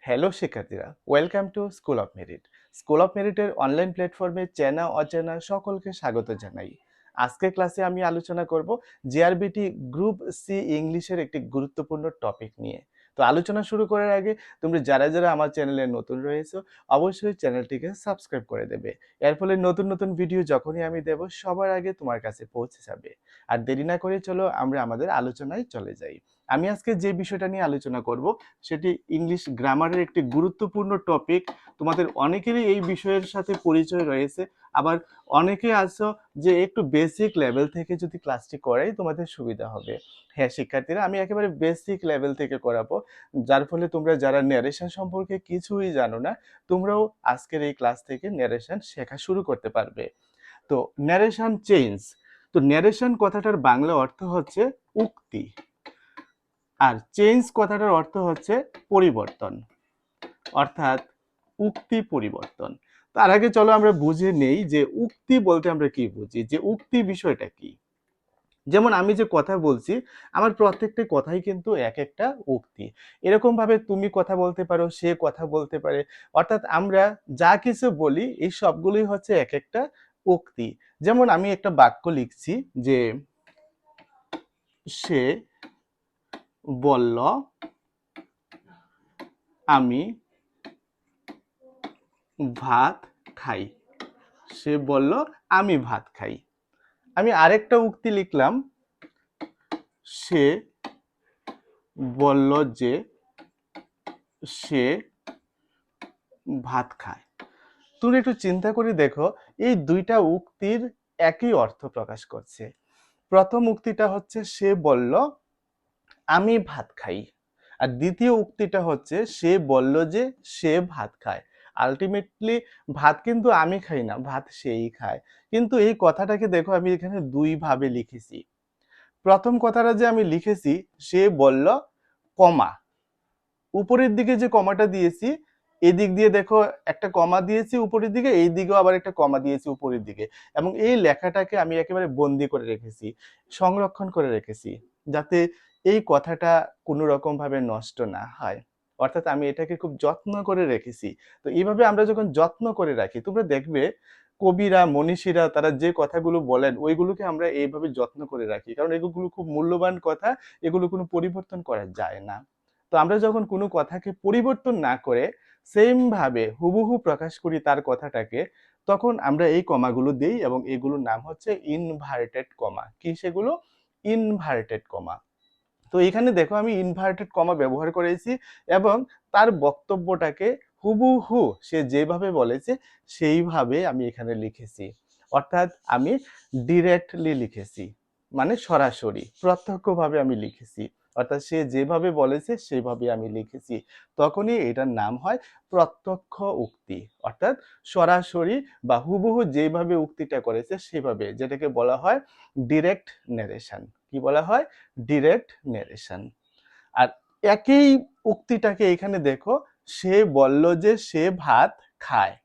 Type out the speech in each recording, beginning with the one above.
Hello শিক্ষার্থীরা, welcome to School of Merit. School of মেরিটের online প্ল্যাটফর্মে চেনা অচেনা সকলকে স্বাগত জানাই। আজকের ক্লাসে আমি আলোচনা করব জিআরবিটি গ্রুপ সি ইংলিশের একটি গুরুত্বপূর্ণ টপিক নিয়ে। তো আলোচনা শুরু করার আগে তোমরা যারা যারা আমার চ্যানেলে নতুন রয়েছো অবশ্যই চ্যানেলটিকে সাবস্ক্রাইব করে দেবে। এর ফলে নতুন নতুন ভিডিও যখনই আমি দেব সবার আগে তোমার কাছে পৌঁছে যাবে। আর দেরি না করে চলো আমরা আমাদের আলোচনায় চলে যাই। আমি আজকে যে বিষয়টা নিয়ে আলোচনা করব সেটি ইংলিশ গ্রামারের একটি গুরুত্বপূর্ণ টপিক। তোমাদের অনেকেরই এই বিষয়ের সাথে পরিচয় রয়েছে, আবার অনেকে আছো যে একটু বেসিক লেভেল থেকে যদি ক্লাসটি করাই তোমাদের সুবিধা হবে। হ্যাঁ শিক্ষার্থীরা, আমি একেবারে বেসিক লেভেল থেকে করাবো, যার ফলে তোমরা যারা ন্যারেশন সম্পর্কে কিছুই জানো না তোমরাও আজকের এই ক্লাস থেকে ন্যারেশন শেখা শুরু করতে পারবে। তো ন্যারেশন চেঞ্জ, তো ন্যারেশন কথাটার বাংলা অর্থ হচ্ছে উক্তি, আর চেঞ্জ কথাটার অর্থ হচ্ছে পরিবর্তন, অর্থাৎ উক্তি পরিবর্তন। তার আগে চলো আমরা বুঝে নেই যে উক্তি বলতে আমরা কি বুঝি, যে উক্তি বিষয়টা কি। যেমন আমি যে কথা বলছি, আমার প্রত্যেকটা কথাই কিন্তু এক একটা উক্তি। এরকম ভাবে তুমি কথা বলতে পারো, সে কথা বলতে পারে, অর্থাৎ আমরা যা কিছু বলি এই সবগুলোই হচ্ছে এক একটা উক্তি। যেমন আমি একটা বাক্য লিখছি যে সে বলল আমি ভাত খাই। সে বলল আমি ভাত খাই। আমি আরেকটা উক্তি লিখলাম, সে বলল যে সে ভাত খায়। তুমি একটু চিন্তা করে দেখো, এই দুইটা উক্তির একই অর্থ প্রকাশ করছে। প্রথম উক্তিটা হচ্ছে সে বলল আমি ভাত খাই, আর দ্বিতীয় উক্তিটা হচ্ছে সে বলল যে সে ভাত খায়। আলটিমেটলি ভাত কিন্তু আমি খাই না, ভাত সেই খায়। কিন্তু এই কথাটাকে দেখো আমি এখানে দুই ভাবে লিখেছি। প্রথম কথাটা যে আমি লিখেছি সে বলল কমা, উপরের দিকে যে কমাটা দিয়েছি এদিক দিয়ে দেখো একটা কমা দিয়েছি উপরের দিকে, এই দিকেও আবার একটা কমা দিয়েছি উপরের দিকে, এবং এই লেখাটাকে আমি একেবারে বন্দি করে রেখেছি, সংরক্ষণ করে রেখেছি, যাতে এই কথাটা কোনো রকম ভাবে নষ্ট না হয়। অর্থাৎ আমি এটাকে খুব যত্ন করে রেখেছি। তো এইভাবে আমরা যখন যত্ন করে রাখি, তোমরা দেখবে কবিরা মনীষীরা তারা যে কথাগুলো বলেন ওইগুলোকে আমরা এইভাবে যত্ন করে রাখি, কারণ এগুলো খুব মূল্যবান কথা, এগুলো কোনো পরিবর্তন করা যায় না। তো আমরা যখন কোনো কথাকে পরিবর্তন না করে সেম ভাবে হুবহু প্রকাশ করি তার কথাটাকে, তখন আমরা এই কমাগুলো দিই, এবং এগুলোর নাম হচ্ছে ইনভার্টেড কমা। কি সেগুলো? Inverted comma. তো এখানে দেখো আমি ইনভার্টেড কমা ব্যবহার করেছি, এবং তার বক্তব্যটাকে হুবহু সে যেভাবে বলেছে সেইভাবে আমি এখানে লিখেছি। অর্থাৎ আমি ডিরেক্টলি লিখেছি, মানে সরাসরি প্রত্যক্ষভাবে আমি লিখেছি। অর্থাৎ সে যেভাবে বলেছে সেভাবে আমি লিখেছি। তখনই এটার নাম হয় প্রত্যক্ষ উক্তি, অর্থাৎ সরাসরি বা হুবহু যেভাবে উক্তিটা করেছে সেভাবে, যেটাকে বলা হয় ডিরেক্ট ন্যারেশন। কি বলা হয়? Direct narration. আর একই উক্তিটাকে এখানে দেখো, সে বলল যে সে ভাত খায়,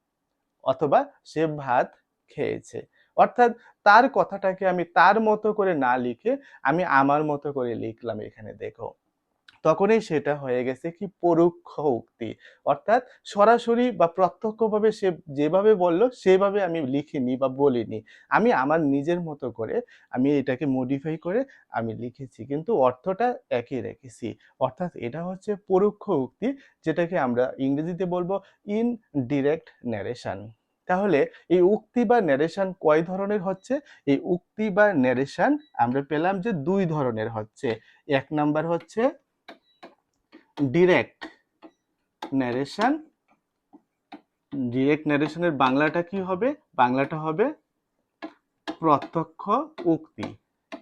অথবা সে ভাত খেয়েছে। অর্থাৎ তার কথাটাকে আমি তার মতো করে না লিখে আমি আমার মতো করে লিখলাম এখানে দেখো। তখনই সেটা হয়ে গেছে কি পরোক্ষ উক্তি, অর্থাৎ সরাসরি বা প্রত্যক্ষভাবে সে যেভাবে বলল সেভাবে আমি লিখিনি বা বলিনি, আমি আমার নিজের মতো করে আমি এটাকে মডিফাই করে আমি লিখেছি, কিন্তু অর্থটা একই রেখেছি। অর্থাৎ এটা হচ্ছে পরোক্ষ উক্তি, যেটাকে আমরা ইংরেজিতে বলবো ইনডিরেক্ট ন্যারেশন। তাহলে এই উক্তি বা ন্যারেশন কয় ধরনের হচ্ছে? এই উক্তি বা ন্যারেশন আমরা পেলাম যে দুই ধরনের হচ্ছে। এক নাম্বার হচ্ছে ডিরেক্ট ন্যারেশন। ডিরেক্ট ন্যারেশনের বাংলাটা কি হবে? বাংলাটা হবে প্রত্যক্ষ উক্তি।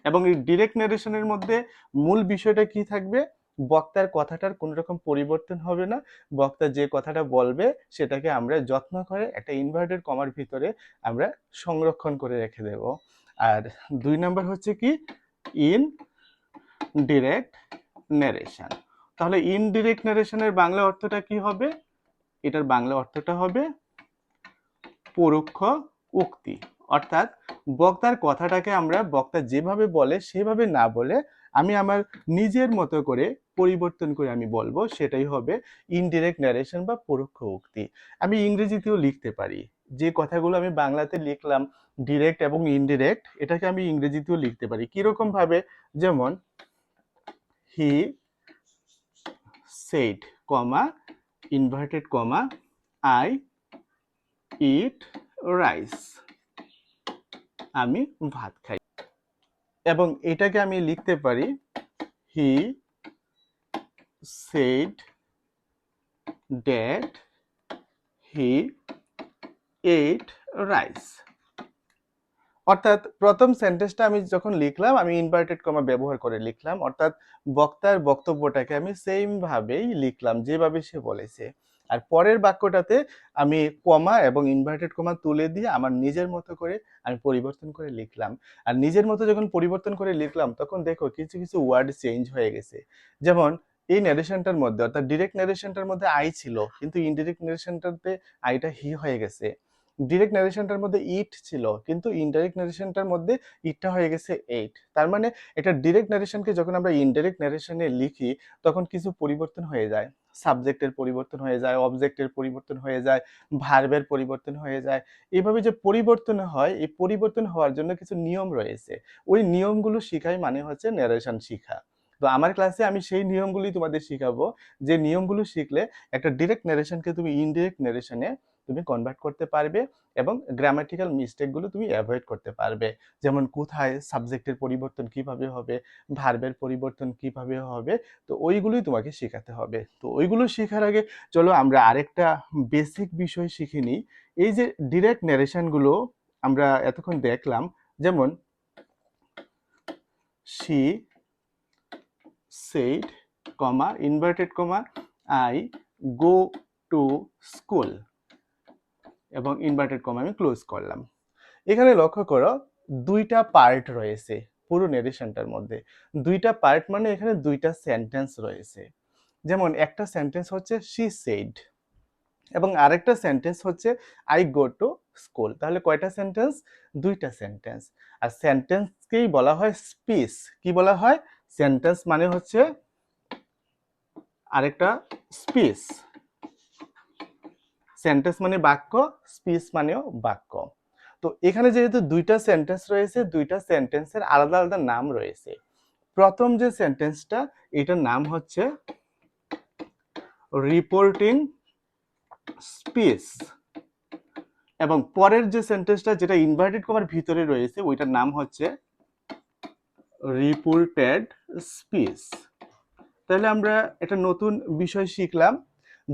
এবং এই ডিরেক্ট ন্যারেশনের মধ্যে মূল বিষয়টা কি থাকবে? বক্তার কথাটার কোনো রকম পরিবর্তন হবে না। বক্তা যে কথাটা বলবে সেটাকে আমরা যত্ন করে একটা ইনভার্টেড কমার ভিতরে আমরা সংরক্ষণ করে রেখে দেব। আর দুই নাম্বার হচ্ছে কি ইন ডিরেক্ট ন্যারেশন। তাহলে ইনডিরেক্ট ন্যারেশনের বাংলা অর্থটা কি হবে? এটার বাংলা অর্থটা হবে পরোক্ষ উক্তি। অর্থাৎ বক্তার কথাটাকে আমরা বক্তা যেভাবে বলে সেভাবে না বলে আমি আমার নিজের মতো করে পরিবর্তন করে আমি বলবো, সেটাই হবে ইনডিরেক্ট ন্যারেশন বা পরোক্ষ উক্তি। আমি ইংরেজিতেও লিখতে পারি, যে কথাগুলো আমি বাংলাতে লিখলাম ডিরেক্ট এবং ইনডিরেক্ট, এটাকে আমি ইংরেজিতেও লিখতে পারি। কিরকম ভাবে? যেমন হি said, comma, inverted comma, I eat rice. আমি ভাত খাই। এবং এটাকে আমি লিখতে পারি he said that he ate rice. অর্থাৎ প্রথম সেন্টেন্সটা আমি যখন লিখলাম, আমি ইনভার্টেড কমা ব্যবহার করে লিখলাম, অর্থাৎ বক্তার বক্তব্যটাকে আমি সেম ভাবেই লিখলাম যেভাবে সে বলেছে। আর পরের বাক্যটাতে আমি কমা এবং ইনভার্টেড কমা তুলে দিয়ে আমার নিজের মতো করে আমি পরিবর্তন করে লিখলাম। আর নিজের মতো যখন পরিবর্তন করে লিখলাম, তখন দেখো কিছু কিছু ওয়ার্ড চেঞ্জ হয়ে গেছে। যেমন এই ন্যারেশনটার মধ্যে, অর্থাৎ ডিরেক্ট ন্যারেশনটার মধ্যে আই ছিল, কিন্তু ইনডিরেক্ট ন্যারেশনটাতে আইটা হি হয়ে গেছে। ডিরেক্ট ন্যারেশনটার মধ্যে ইট ছিল, কিন্তু ইনডাইরেক্ট ন্যারেশনটার মধ্যে ইটটা হয়ে গেছে এইট। তার মানে এটা ডিরেক্ট ন্যারেশনকে যখন আমরা ইনডাইরেক্ট ন্যারেশনে লিখি, তখন কিছু পরিবর্তন হয়ে যায়। সাবজেক্টের পরিবর্তন হয়ে যায়, অবজেক্টের পরিবর্তন হয়ে যায়, ভার্বের পরিবর্তন হয়ে যায়। এইভাবে যে পরিবর্তন হয়, এই পরিবর্তন হওয়ার জন্য কিছু নিয়ম রয়েছে। ওই নিয়মগুলো শিখাই মানে হচ্ছে ন্যারেশন শিখা। তো আমার ক্লাসে আমি সেই নিয়মগুলি তোমাদের শিখাবো, যে নিয়মগুলো শিখলে একটা ডিরেক্ট ন্যারেশনকে তুমি ইনডিরেক্ট ন্যারেশনে তুমি কনভার্ট করতে পারবে এবং গ্রামাটিক্যাল মিস্টেকগুলো তুমি অ্যাভয়েড করতে পারবে। যেমন কোথায় সাবজেক্টের পরিবর্তন কিভাবে হবে, ভার্বের পরিবর্তন কিভাবে হবে, তো ওইগুলোই তোমাকে শেখাতে হবে। তো ওইগুলো শেখার আগে চলো আমরা আরেকটা বেসিক বিষয় শিখে নিই। এই যে ডিরেক্ট ন্যারেশনগুলো আমরা এতক্ষণ দেখলাম, যেমন she said, comma, inverted comma, I go to school, এবং ইনভার্টেড কমা আমি ক্লোজ করলাম। এখানে লক্ষ্য করো দুইটা পার্ট রয়েছে পুরো নেরেশনটার মধ্যে। দুইটা পার্ট মানে এখানে দুইটা সেন্টেন্স রয়েছে। যেমন একটা সেন্টেন্স হচ্ছে she said এবং আরেকটা সেন্টেন্স হচ্ছে I go to school। তাহলে কয়টা সেন্টেন্স? দুইটা সেন্টেন্স। আর সেন্টেন্সকেই বলা হয় স্পিচ। কি বলা হয়? সেন্টেন্স মানে হচ্ছে আরেকটা স্পিচ। সেন্টেন্স মানে বাক্য, স্পিচ মানেও বাক্য। তো এখানে যেহেতু দুইটা সেন্টেন্স রয়েছে, দুইটা সেন্টেন্সের আলাদা আলাদা নাম রয়েছে। প্রথম যে সেন্টেন্সটা, এটার নাম হচ্ছে রিপোর্টিং স্পিচ, এবং পরের যে সেন্টেন্সটা যেটা ইনভার্টেড কমার ভিতরে রয়েছে, ওইটার নাম হচ্ছে রিপোর্টেড স্পিচ। তাহলে আমরা একটা নতুন বিষয় শিখলাম,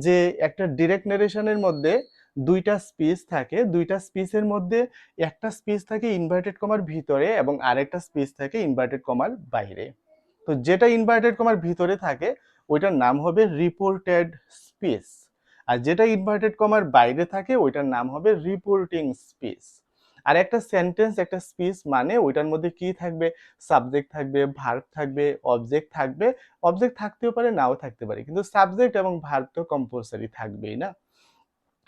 যে একটা ডিরেক্ট নারেশনের মধ্যে দুইটা স্পিচ থাকে, দুইটা স্পিচের মধ্যে একটা স্পিচ থাকে ইনভার্টেড কমার ভিতরে এবং আরেকটা স্পিচ থাকে ইনভার্টেড কমার বাইরে। তো যেটা ইনভার্টেড কমার ভিতরে থাকে ওইটার নাম হবে রিপোর্টেড স্পিচ, আর যেটা ইনভার্টেড কমার বাইরে থাকে ওইটার নাম হবে রিপোর্টিং স্পিচ। আর একটা সেন্টেন্স, একটা স্পিচ মানে ওইটার মধ্যে কি থাকবে? সাবজেক্ট থাকবে, ভার্ব থাকবে, অবজেক্ট থাকবে। অবজেক্ট থাকতেও পারে, নাও থাকতে পারে, কিন্তু সাবজেক্ট এবং ভার্ব তো কম্পালসারি থাকবেই না।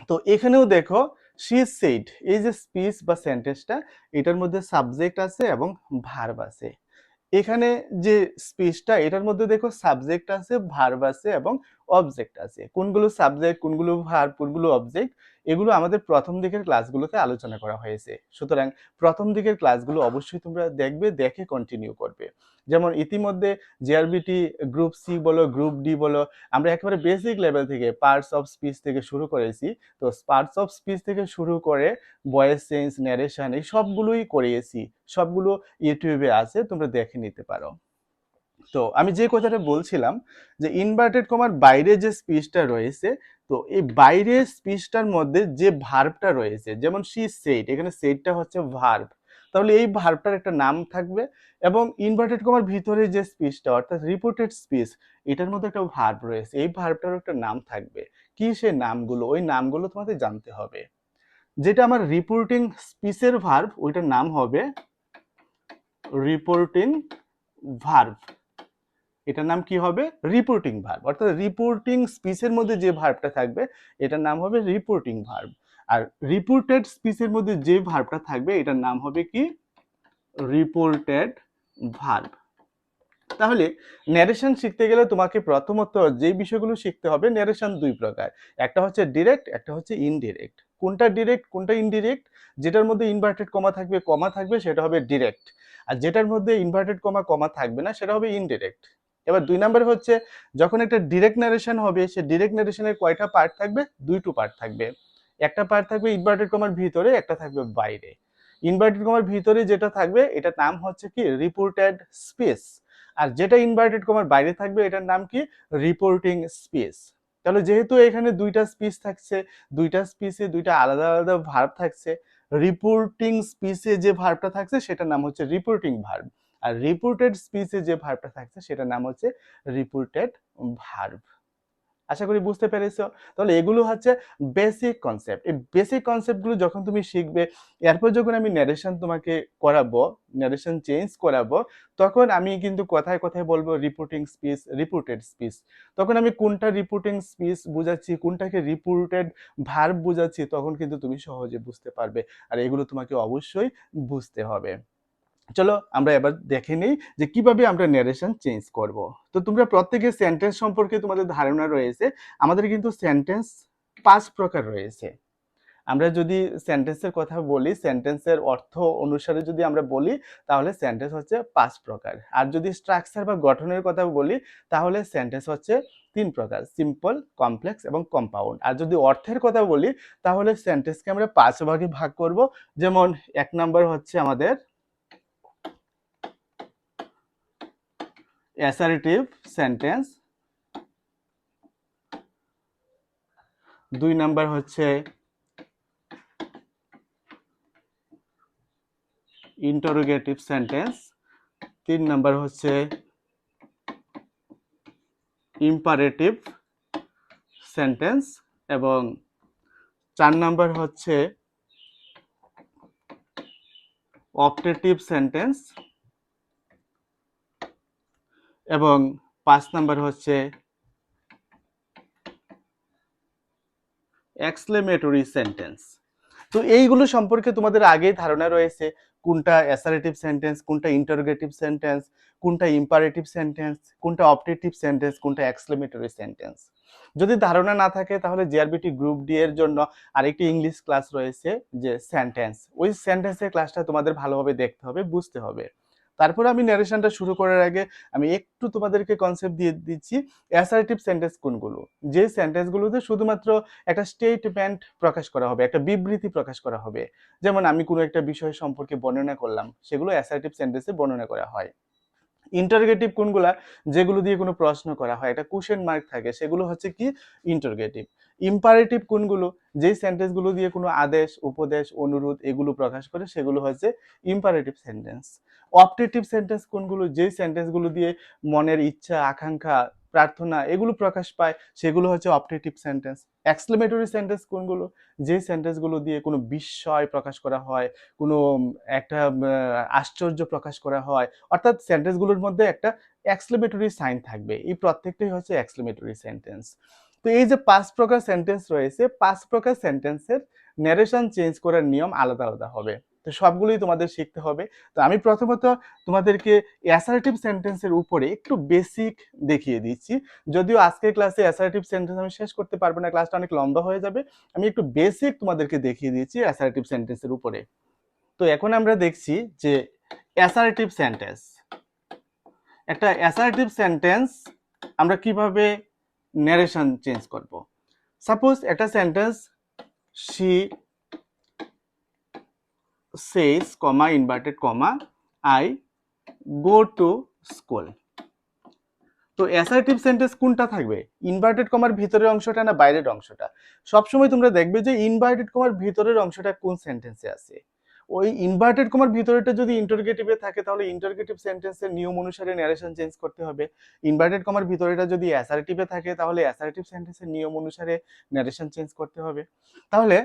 তো এখানেও দেখো she said, এই যে স্পিচ বা সেন্টেন্সটা, এটার মধ্যে সাবজেক্ট আছে এবং ভার্ব আছে। এখানে যে স্পিচটা, এটার মধ্যে দেখো সাবজেক্ট আছে, ভার্ব আছে এবং অবজেক্ট আছে। কোনগুলো সাবজেক্ট, কোনগুলো ভার্ব, কোনগুলো অবজেক্ট, এগুলো আমাদের প্রথম দিকের ক্লাসগুলোতে আলোচনা করা হয়েছে। সুতরাং প্রথম দিকের ক্লাসগুলো অবশ্যই তোমরা দেখবে, দেখে কন্টিনিউ করবে। যেমন ইতিমধ্যে জেআরবিটি গ্রুপ সি বলো, গ্রুপ ডি বলো, আমরা একেবারে বেসিক লেভেল থেকে পার্টস অফ স্পিচ থেকে শুরু করেছি। তো পার্টস অফ স্পিচ থেকে শুরু করে ভয়েস চেঞ্জ, ন্যারেশন, এই সবগুলোই করিয়েছি। সবগুলো ইউটিউবে আছে, তোমরা দেখে নিতে পারো। তো আমি যে কথাটা বলছিলাম, যে ইনভার্টেড কমার বাইরে যে স্পিচটা রয়েছে, তো এই বাইরের স্পিচটার মধ্যে যে ভার্বটা রয়েছে, যেমন শি সেড, এখানে সেডটা হচ্ছে ভার্ব, তাহলে এই ভার্বটার একটা নাম থাকবে। এবং ইনভার্টেড কমার ভিতরে যে স্পিচটা, অর্থাৎ রিপোর্টেড স্পিচ, এটার মধ্যে একটা ভার্ব রয়েছে, এই ভার্বটারও একটা নাম থাকবে। কি সেই নামগুলো? ওই নামগুলো তোমাদের জানতে হবে। যেটা আমার রিপোর্টিং স্পিচের ভার্ব, ওইটার নাম হবে রিপোর্টিং ভার্ব। এটার নাম কি হবে? Reporting verb. অর্থাৎ রিপোর্টিং স্পিচের মধ্যে যে ভার্বটা থাকবে এটার নাম হবে রিপোর্টিং ভার্ব। আর রিপোর্টেড স্পিচের মধ্যে যে ভার্বটা থাকবে এটার নাম হবে কি? Reported verb. তাহলে ন্যারেশন শিখতে গেলে তোমাকে প্রথমত যে বিষয়গুলো শিখতে হবে, ন্যারেশন দুই প্রকার, একটা হচ্ছে ডিরেক্ট, একটা হচ্ছে ইনডিরেক্ট। কোনটা ডিরেক্ট কোনটা ইনডিরেক্ট? যেটার মধ্যে ইনভার্টেড কমা থাকবে সেটা হবে ডিরেক্ট, আর যেটার মধ্যে ইনভার্টেড কমা থাকবে না সেটা হবে ইনডিরেক্ট। এবার দুই নাম্বার হচ্ছে, যখন একটা ডিরেক্ট ন্যারেশন হবে, সে ডিরেক্ট ন্যারেশনের কয়টা পার্ট থাকবে? দুইটো পার্ট থাকবে। একটা পার্ট থাকবে ইনভার্টেড কমার ভিতরে, একটা থাকবে বাইরে। ইনভার্টেড কমার ভিতরে যেটা থাকবে এটার নাম হচ্ছে কি রিপোর্টেড স্পেস, আর যেটা ইনভার্টেড কমার বাইরে থাকবে এটার নাম কি রিপোর্টিং স্পেস। তাহলে যেহেতু এখানে দুইটা স্পিচ থাকছে, দুইটা স্পিচে দুইটা আলাদা আলাদা ভার্ব থাকছে, রিপোর্টিং স্পিচে যে ভার্বটা থাকছে সেটার নাম হচ্ছে রিপোর্টিং ভার্ব, আর রিপোর্টেড স্পিচে যে ভার্বটা থাকছে সেটার নাম হচ্ছে রিপোর্টেড ভার্ব। আশা করি বুঝতে পেরেছো। তাহলে এগুলো হচ্ছে বেসিক কনসেপ্ট। এই বেসিক কনসেপ্টগুলো যখন তুমি শিখবে, এরপর যখন আমি ন্যারেশন তোমাকে করাবো, ন্যারেশন চেঞ্জ করাবো, তখন আমি কিন্তু কথায় কথায় বলবো রিপোর্টিং স্পিচ, রিপোর্টেড স্পিচ। তখন আমি কোনটা রিপোর্টিং স্পিচ বুঝাচ্ছি, কোনটাকে রিপোর্টেড ভার্ব বুঝাচ্ছি, তখন কিন্তু তুমি সহজে বুঝতে পারবে। আর এগুলো তোমাকে অবশ্যই বুঝতে হবে। চলো আমরা এবার দেখে নিই যে কিভাবে আমরা ন্যারেশন চেঞ্জ করব। তো তোমরা প্রত্যেকে সেন্টেন্স সম্পর্কে তোমাদের ধারণা রয়েছে। আমাদের কিন্তু সেন্টেন্স 5 প্রকার রয়েছে। আমরা যদি সেন্টেন্সের কথা বলি, সেন্টেন্সের অর্থ অনুসারে যদি আমরা বলি, তাহলে সেন্টেন্স হচ্ছে 5 প্রকার। আর যদি স্ট্রাকচার বা গঠনের কথা বলি, তাহলে সেন্টেন্স হচ্ছে 3 প্রকার, সিম্পল, কমপ্লেক্স এবং কম্পাউন্ড। আর যদি অর্থের কথা বলি, তাহলে সেন্টেন্সকে আমরা 5 ভাগে ভাগ করব। যেমন 1 নাম্বার হচ্ছে আমাদের অ্যাসার্টিভ সেন্টেন্স, 2 নাম্বার হচ্ছে ইন্টারোগেটিভ সেন্টেন্স, 3 নাম্বার হচ্ছে ইম্পারেটিভ সেন্টেন্স এবং 4 নাম্বার হচ্ছে অপটেটিভ সেন্টেন্স এবং 5 নাম্বার হচ্ছে এক্সক্লেমেটরি সেন্টেন্স। তো এইগুলো সম্পর্কে তোমাদের আগেই ধারণা রয়েছে, কোনটা অ্যাসার্টিভ সেন্টেন্স, কোনটা ইন্টারোগেটিভ সেন্টেন্স, কোনটা ইম্পারেটিভ সেন্টেন্স, কোনটা অপটেটিভ সেন্টেন্স, কোনটা এক্সক্লেমেটরি সেন্টেন্স। যদি ধারণা না থাকে তাহলে জিআরবিটি গ্রুপ ডি এর জন্য আরেকটি ইংলিশ ক্লাস রয়েছে যে সেন্টেন্স, ওই সেন্টেন্সের ক্লাসটা তোমাদের ভালোভাবে দেখতে হবে, বুঝতে হবে। তারপরে আমি ন্যারেশনটা শুরু করার আগে আমি একটু তোমাদেরকে কনসেপ্ট দিয়ে দিচ্ছি। অ্যাসার্টিভ সেন্টেন্স কোনগুলো? যে সেন্টেন্সগুলোতে শুধুমাত্র একটা স্টেটমেন্ট প্রকাশ করা হবে, একটা বিবৃতি প্রকাশ করা হবে। যেমন আমি কোনো একটা বিষয় সম্পর্কে বর্ণনা করলাম, সেগুলো অ্যাসার্টিভ সেন্টেন্সে বর্ণনা করা হয়। ইন্টারোগেটিভ কোনগুলা? যেগুলো দিয়ে কোনো প্রশ্ন করা হয়, একটা কোশ্চেন মার্ক থাকে, সেগুলো হচ্ছে কি ইন্টারোগেটিভ। ইম্পারেটিভ কোনগুলো? যেই সেন্টেন্সগুলো দিয়ে কোনো আদেশ, উপদেশ, অনুরোধ এগুলো প্রকাশ করে, সেগুলো হচ্ছে ইম্পারেটিভ সেন্টেন্স। অপটেটিভ সেন্টেন্স কোনগুলো? যেই সেন্টেন্সগুলো দিয়ে মনের ইচ্ছা, আকাঙ্ক্ষা, প্রার্থনা এগুলো প্রকাশ পায়, সেগুলো হচ্ছে অপটেটিভ সেন্টেন্স। এক্সক্লেমেটরি সেন্টেন্স কোনগুলো? যে সেন্টেন্সগুলো দিয়ে কোনো বিস্ময় প্রকাশ করা হয়, কোনো একটা আশ্চর্য প্রকাশ করা হয়, অর্থাৎ সেন্টেন্সগুলোর মধ্যে একটা এক্সক্লেমেটরি সাইন থাকবে, এই প্রত্যেকটাই হচ্ছে এক্সক্লেমেটরি সেন্টেন্স। তো এই যে 5 প্রকার সেন্টেন্স রয়েছে, 5 প্রকার সেন্টেন্সের ন্যারেশন চেঞ্জ করার নিয়ম আলাদা আলাদা হবে। তো সবগুলোই তোমাদের শিখতে হবে। তো আমি প্রথমত তোমাদেরকে অ্যাসার্টিভ সেন্টেন্সের উপরে একটু বেসিক দেখিয়ে দিচ্ছি। যদিও আজকের ক্লাসে অ্যাসার্টিভ সেন্টেন্স আমি শেষ করতে পারবো না, ক্লাসটা অনেক লম্বা হয়ে যাবে। আমি একটু বেসিক তোমাদেরকে দেখিয়ে দিচ্ছি অ্যাসার্টিভ সেন্টেন্সের উপরে। তো এখন আমরা দেখছি যে অ্যাসার্টিভ সেন্টেন্স, একটা অ্যাসার্টিভ সেন্টেন্স আমরা কিভাবে ন্যারেশন চেঞ্জ করব। সাপোজ একটা sentence, she says comma inverted comma I go to school. তো অ্যাসার্টিভ সেন্টেন্স কোনটা থাকবে? ইনভার্টেড কমার ভিতরের অংশটা না বাইরের অংশটা? সবসময় তোমরা দেখবে যে ইনভার্টেড কমার ভিতরের অংশটা কোন সেন্টেন্সে আছে। ওই ইনভার্টেড কমার ভিতরেটা যদি ইন্টারোগেটিভে থাকে, তাহলে ইন্টারোগেটিভ সেন্টেন্সের নিয়ম অনুসারে ন্যারেশন চেঞ্জ করতে হবে। ইনভার্টেড কমার ভিতরেটা যদি অ্যাসার্টিভে থাকে, তাহলে অ্যাসার্টিভ সেন্টেন্সের নিয়ম অনুসারে ন্যারেশন চেঞ্জ করতে হবে। তাহলে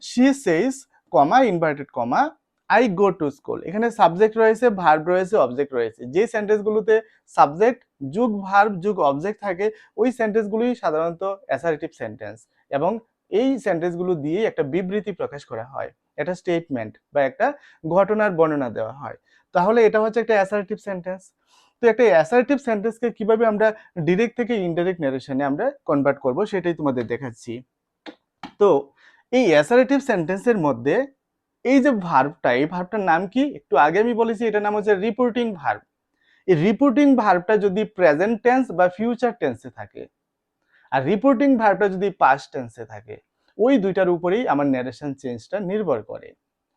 she says comma inverted comma I go to school, এখানে সাবজেক্ট রয়েছে, ভার্ব রয়েছে, অবজেক্ট রয়েছে। যে সেন্টেন্সগুলোতে সাবজেক্ট যুগ ভার্ব যুগ অবজেক্ট থাকে, ওই সেন্টেন্সগুলোই সাধারণত অ্যাসার্টিভ সেন্টেন্স, এবং এই সেন্টেন্সগুলো দিয়ে একটা বিবৃতি প্রকাশ করা হয়, একটা স্টেটমেন্ট বা একটা ঘটনার বর্ণনা দেওয়া হয়। তাহলে এটা হচ্ছে একটা অ্যাসার্টিভ সেন্টেন্স। তো তো একটা অ্যাসার্টিভ সেন্টেন্সকে কিভাবে আমরা ডিরেক্ট থেকে ইনডাইরেক্ট ন্যারেশনে আমরা কনভার্ট করব সেটাই তোমাদের দেখাচ্ছি। তো এই অ্যাসার্টিভ সেন্টেন্সের মধ্যে এই যে ভার্বটা, এই ভার্বটার নাম কি? একটু আগে আমি বলেছি এটার নাম হচ্ছে রিপোর্টিং ভার্ব। এই রিপোর্টিং ভার্বটা যদি প্রেজেন্ট টেন্স বা ফিউচার টেন্সে থাকে, আর রিপোর্টিং ভার্বটা যদি পাস্ট টেন্সে থাকে, ওই দুইটার উপরেই আমার ন্যারেশন চেঞ্জটা নির্ভর করে।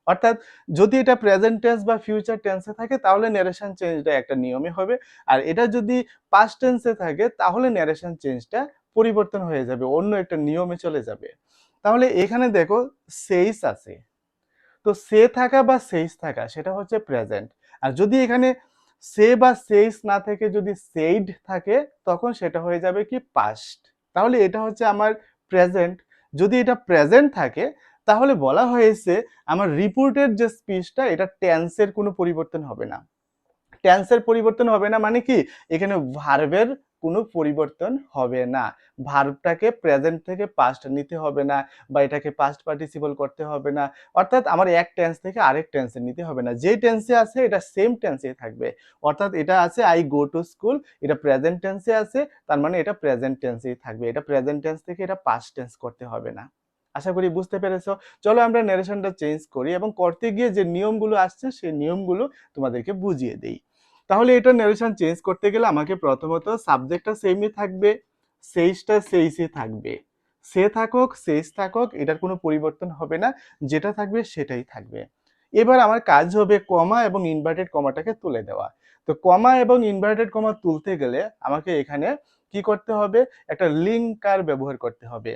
অর্থাৎ যদি এটা প্রেজেন্ট টেন্স বা ফিউচার টেন্সে থাকে তাহলে ন্যারেশন চেঞ্জটা একটা নিয়মে হবে, আর এটা যদি পাস্ট টেন্সে থাকে তাহলে ন্যারেশন চেঞ্জটা পরিবর্তন হয়ে যাবে, অন্য একটা নিয়মে চলে যাবে। তাহলে এখানে দেখো সেইস আছে, তো সে থাকা বা সেইস থাকা সেটা হচ্ছে প্রেজেন্ট, আর যদি এখানে সে বা সেইস না থেকে যদি সেইড থাকে তখন সেটা হয়ে যাবে কি পাস্ট। তাহলে এটা হচ্ছে আমার প্রেজেন্ট। যদি এটা প্রেজেন্ট থাকে তাহলে বলা হয়েছে আমার রিপোর্টের যে স্পিচটা এটা টেন্সের কোনো পরিবর্তন হবে না। টেন্সের পরিবর্তন হবে না মানে কি, এখানে ভার্বের কোনো পরিবর্তন হবে না। ভার্বটাকে প্রেজেন্ট থেকে পাস্ট নিতে হবে না, বা এটাকে পাস্ট পার্টিসিপল করতে হবে না। অর্থাৎ আমার এক টেন্স থেকে আরেক টেন্সে নিতে হবে না, যে টেন্সে আছে এটা সেম টেন্সে থাকবে। অর্থাৎ এটা আছে আই গো টু স্কুল, এটা প্রেজেন্ট টেন্সে আছে, তার মানে এটা প্রেজেন্ট টেন্সেই থাকবে। এটা প্রেজেন্ট টেন্স থেকে এটা পাস্ট টেন্স করতে হবে না। আশা করি বুঝতে পেরেছো। চলো আমরা ন্যারেশনটা চেঞ্জ করি এবং করতে গিয়ে যে নিয়মগুলো আসছে সেই নিয়মগুলো তোমাদেরকে বুঝিয়ে দেই। তাহলে এটা ন্যারেশন চেঞ্জ করতে গেলে আমাকে প্রথমত সাবজেক্টটা সেমই থাকবে, সেইসটা সেইসই থাকবে। সে থাকুক সেইস থাকুক এটার কোনো পরিবর্তন হবে না, যেটা থাকবে সেটাই থাকবে। এবার আমার কাজ হবে কমা এবং ইনভার্টেড কমাটাকে তুলে দেওয়া। তো কমা এবং ইনভার্টেড কমা তুলতে গেলে আমাকে এখানে কি করতে হবে, একটা লিঙ্কার ব্যবহার করতে হবে।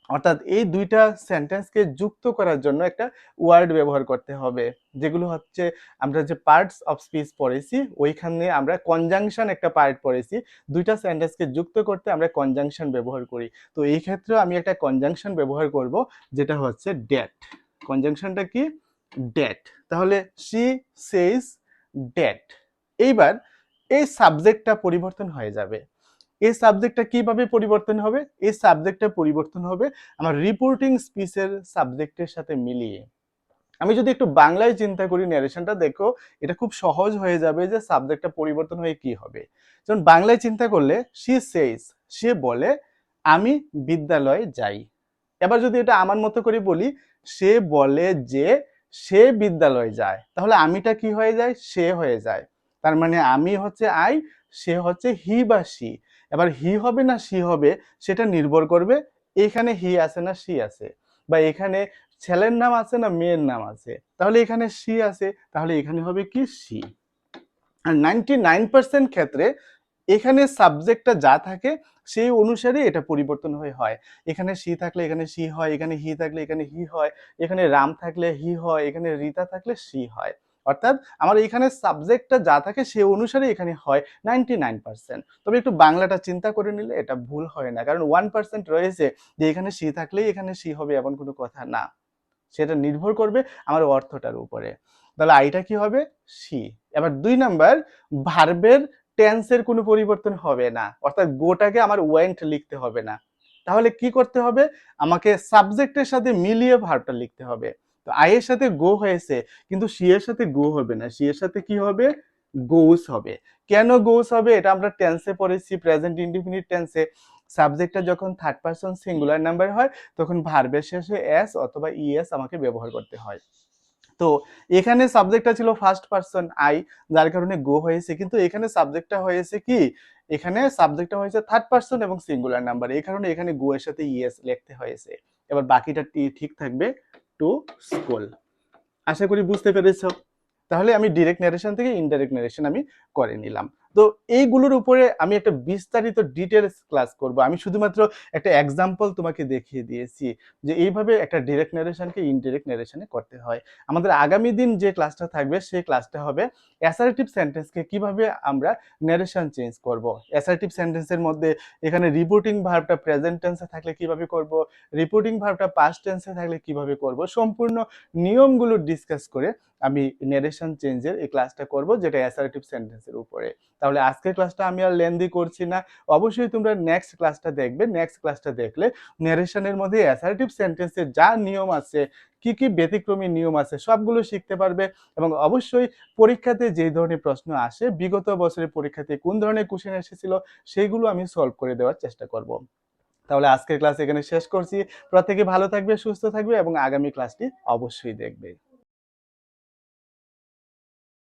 অর্থাৎ এই দুইটা সেন্টেন্সকে যুক্ত করার জন্য একটা ওয়ার্ড ব্যবহার করতে হবে, যেগুলো হচ্ছে আমরা যে পার্টস অফ স্পিচ পড়েছি ওইখানে আমরা কনজাংশন একটা পার্ট পড়েছি। দুইটা সেন্টেন্সকে যুক্ত করতে আমরা কনজাংশন ব্যবহার করি। তো এই ক্ষেত্রে আমি একটা কনজাংশন ব্যবহার করব, যেটা হচ্ছে ড্যাট। কনজাংশনটা কি? ড্যাট। তাহলে শি সেজ ড্যাট। এইবার এই সাবজেক্টটা পরিবর্তন হয়ে যাবে। এই সাবজেক্টটা কিভাবে পরিবর্তন হবে? এই সাবজেক্টটা পরিবর্তন হবে আমার রিপোর্টিং স্পিচের সাবজেক্টের সাথে মিলিয়ে। আমি যদি একটু বাংলায় চিন্তা করি ন্যারেশনটা, দেখো এটা খুব সহজ হয়ে যাবে যে সাবজেক্টটা পরিবর্তন হয়ে কি হবে। যেমন বাংলায় চিন্তা করলে শি সেজ, সে বলে আমি বিদ্যালয়ে যাই। এবার যদি এটা আমার মতো করে বলি, সে বলে যে সে বিদ্যালয়ে যায়, তাহলে আমিটা কি হয়ে যায়? সে হয়ে যায়। তার মানে আমি হচ্ছে আই, সে হচ্ছে হি বা সি। এবার হি হবে না সি হবে সেটা নির্ভর করবে এখানে হি আছে না সি আছে, বা এখানে ছেলের নাম আছে না মেয়ের নাম আছে। তাহলে এখানে সি আছে, তাহলে এখানে হবে কি সি। আর 99% ক্ষেত্রে এখানে সাবজেক্টটা যা থাকে সেই অনুসারে এটা পরিবর্তন হয়ে হয়। এখানে সি থাকলে এখানে সি হয়, এখানে হি থাকলে এখানে হি হয়, এখানে রাম থাকলে হি হয়, এখানে রীতা থাকলে সি হয়। অর্থাৎ আমার এখানে সাবজেক্টটা যা থাকে সে অনুসারে এখানে হয় 99%। তবে একটু বাংলাটা চিন্তা করে নিলে এটা ভুল হয় না, কারণ 1% রয়েছে যে এখানে সি থাকলেই এখানে সি হবে এমন কোনো কথা না। সেটা নির্ভর করবে আমার অর্থটার উপরে। তাহলে আইটা কি হবে? সি। এবার 2 নাম্বার, ভার্বের টেন্সের কোনো পরিবর্তন হবে না, অর্থাৎ গোটাকে আমার ওয়েন্ট লিখতে হবে না। তাহলে কি করতে হবে? আমাকে সাবজেক্টের সাথে মিলিয়ে ভার্বটা লিখতে হবে। তো আই এর সাথে গো হয়েছে, কিন্তু সি এর সাথে গো হবে না, সি এর সাথে কি হবে? গোস হবে। কেন গোস হবে? এটা আমরা টেন্সে পড়েছি, প্রেজেন্ট ইনডিফিনিট টেন্সে সাবজেক্টটা যখন থার্ড পারসন সিঙ্গুলার নাম্বার হয় তখন ভার্বের শেষে এস অথবা ইএস আমাকে ব্যবহার করতে হয়। তো এখানে সাবজেক্টটা ছিল ফার্স্ট পারসন আই, যার কারণে গো হয়েছে, কিন্তু এখানে সাবজেক্টটা হয়েছে কি, এখানে সাবজেক্টটা হয়েছে থার্ড পারসন এবং সিঙ্গুলার নাম্বার, এই কারণে এখানে গো এর সাথে ইএস লিখতে হয়েছে। এবার বাকিটা ঠিক থাকবে, টু স্কুল। আশা করি বুঝতে পেরেছো। তাহলে আমি ডিরেক্ট ন্যারেশন থেকে ইনডাইরেক্ট ন্যারেশন আমি করে নিলাম। তো এইগুলোর উপরে আমি একটা বিস্তারিত ডিটেলস ক্লাস করব। আমি শুধুমাত্র একটা এক্সাম্পল তোমাকে দেখিয়ে দিয়েছি যে এইভাবে একটা ডিরেক্ট ন্যারেশনকে ইনডাইরেক্ট ন্যারেশনে করতে হয়। আমাদের আগামী দিন যে ক্লাসটা থাকবে সেই ক্লাসটা হবে অ্যাসার্টিভ সেন্টেন্সকে কিভাবে আমরা ন্যারেশন চেঞ্জ করব। অ্যাসার্টিভ সেন্টেন্সের মধ্যে এখানে রিপোর্টিং ভার্বটা প্রেজেন্ট টেন্সে থাকলে কিভাবে করব, রিপোর্টিং ভার্বটা পাস্ট টেন্সে থাকলে কিভাবে করব, সম্পূর্ণ নিয়মগুলো ডিসকাস করে আমি ন্যারেশন চেঞ্জের এই ক্লাসটা করব, যেটা অ্যাসার্টিভ সেন্টেন্সের উপরে। তাহলে আজকের ক্লাসটা আমি আর লেন্দি করছি না। অবশ্যই তোমরা নেক্সট ক্লাসটা দেখবে। নেক্সট ক্লাসটা দেখলে ন্যারেশনের মধ্যে অ্যাসার্টিভ সেন্টেন্সের যা নিয়ম আছে, কি কি ব্যতিক্রমী নিয়ম আছে সবগুলো শিখতে পারবে এবং অবশ্যই পরীক্ষাতে যে ধরনের প্রশ্ন আসে, বিগত বছরের পরীক্ষাতে কোন ধরনের কোশ্চেন এসেছিল সেগুলো আমি সলভ করে দেওয়ার চেষ্টা করব। তাহলে আজকের ক্লাস এখানে শেষ করছি। প্রত্যেকে ভালো থাকবে, সুস্থ থাকবে এবং আগামী ক্লাসটি অবশ্যই দেখবে।